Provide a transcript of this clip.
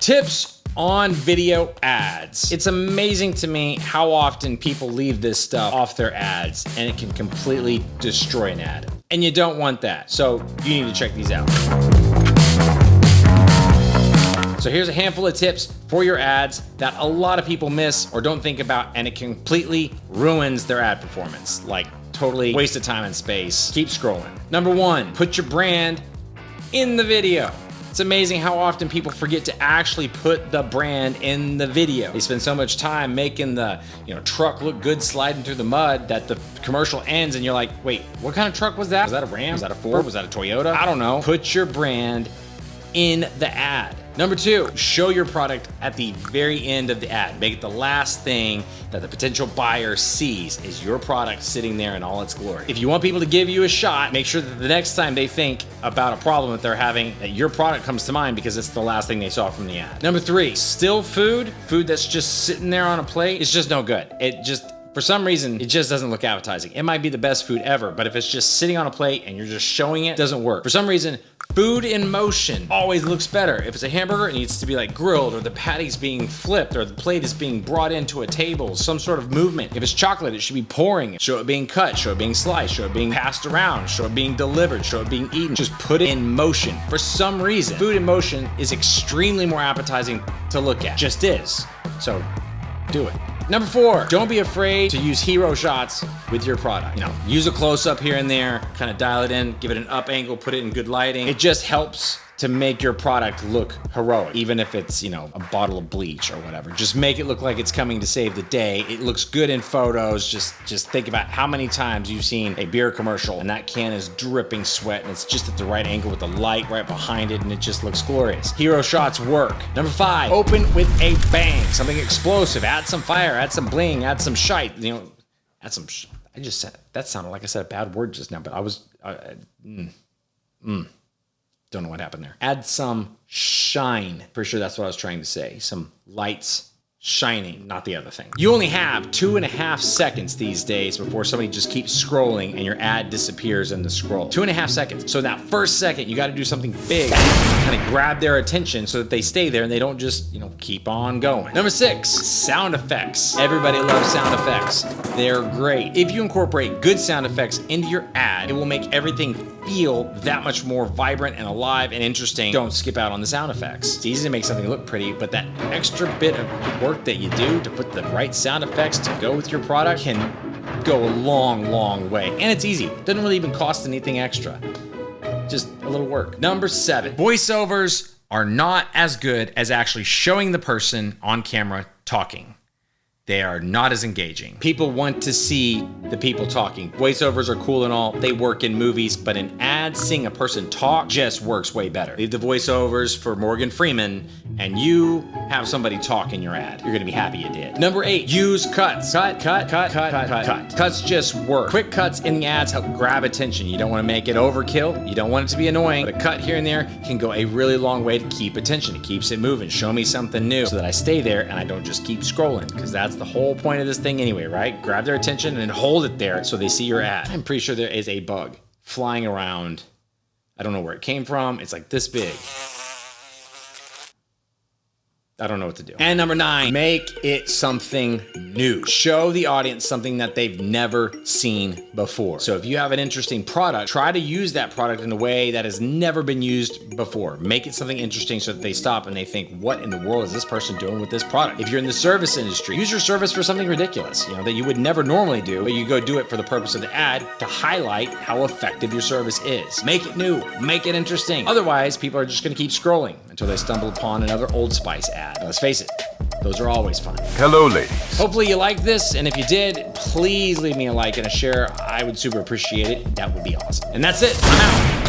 Tips on video ads. It's amazing to me how often people leave this stuff off their ads and it can completely destroy an ad. And you don't want that. So you need to check these out. So here's a handful of tips for your ads that a lot of people miss or don't think about, and it completely ruins their ad performance. Like totally waste of time and space. Keep scrolling. Number one, put your brand in the video. It's amazing how often people forget to actually put the brand in the video. They spend so much time making the truck look good sliding through the mud that the commercial ends and you're like, wait, what kind of truck was that? Was that a Ram? Was that a Ford? Was that a Toyota? I don't know. Put your brand in the ad. Number two, show your product at the very end of the ad. Make it the last thing that the potential buyer sees is your product sitting there in all its glory. If you want people to give you a shot, make sure that the next time they think about a problem that they're having, that your product comes to mind because it's the last thing they saw from the ad. Number three, still food that's just sitting there on a plate, it's just no good. For some reason, it just doesn't look appetizing. It might be the best food ever, but if it's just sitting on a plate and you're just showing it doesn't work. For some reason, food in motion always looks better. If it's a hamburger, it needs to be like grilled, or the patty's being flipped, or the plate is being brought into a table, some sort of movement. If it's chocolate, it should be pouring. Show it being cut, show it being sliced, show it being passed around, show it being delivered, show it being eaten. Just put it in motion. For some reason, food in motion is extremely more appetizing to look at. Just is. So do it. Number four, don't be afraid to use hero shots with your product. Use a close-up here and there, kind of dial it in, give it an up angle, put it in good lighting. It just helps to make your product look heroic, even if it's, a bottle of bleach or whatever. Just make it look like it's coming to save the day. It looks good in photos. Just think about how many times you've seen a beer commercial and that can is dripping sweat and it's just at the right angle with the light right behind it and it just looks glorious. Hero shots work. Number five, open with a bang, something explosive. Add some fire, add some bling, add some shite, add some, I just said, that sounded like I said a bad word just now, but I was, don't know what happened there. Add some shine. Pretty sure that's what I was trying to say. Some lights shining, not the other thing. You only have 2.5 seconds these days before somebody just keeps scrolling and your ad disappears in the scroll. 2.5 seconds. So in that first second, you got to do something big, kind of grab their attention so that they stay there and they don't just, keep on going. Number six, sound effects. Everybody loves sound effects. They're great. If you incorporate good sound effects into your ad, it will make everything feel that much more vibrant and alive and interesting. Don't skip out on the sound effects. It's easy to make something look pretty, but that extra bit of work that you do to put the right sound effects to go with your product can go a long, long way. And it's easy. It doesn't really even cost anything extra. Just a little work. Number seven, voiceovers are not as good as actually showing the person on camera talking. They are not as engaging. People want to see the people talking. Voiceovers are cool and all. They work in movies, but in ads, seeing a person talk just works way better. Leave the voiceovers for Morgan Freeman, and you have somebody talk in your ad. You're gonna be happy you did. Number eight, use cuts. Cut. Cuts just work. Quick cuts in the ads help grab attention. You don't wanna make it overkill. You don't want it to be annoying, but a cut here and there can go a really long way to keep attention. It keeps it moving. Show me something new so that I stay there and I don't just keep scrolling, because that's the whole point of this thing anyway, right? Grab their attention and hold it there so they see your ad. I'm pretty sure there is a bug flying around. I don't know where it came from. It's like this big. I don't know what to do. And number nine, make it something new. Show the audience something that they've never seen before. So if you have an interesting product, try to use that product in a way that has never been used before. Make it something interesting so that they stop and they think, what in the world is this person doing with this product? If you're in the service industry, use your service for something ridiculous, that you would never normally do, but you go do it for the purpose of the ad to highlight how effective your service is. Make it new, make it interesting. Otherwise, people are just gonna keep scrolling until they stumble upon another Old Spice ad. Let's face it, those are always fun. Hello, ladies. Hopefully you liked this, and if you did, please leave me a like and a share. I would super appreciate it. That would be awesome. And that's it. I'm out.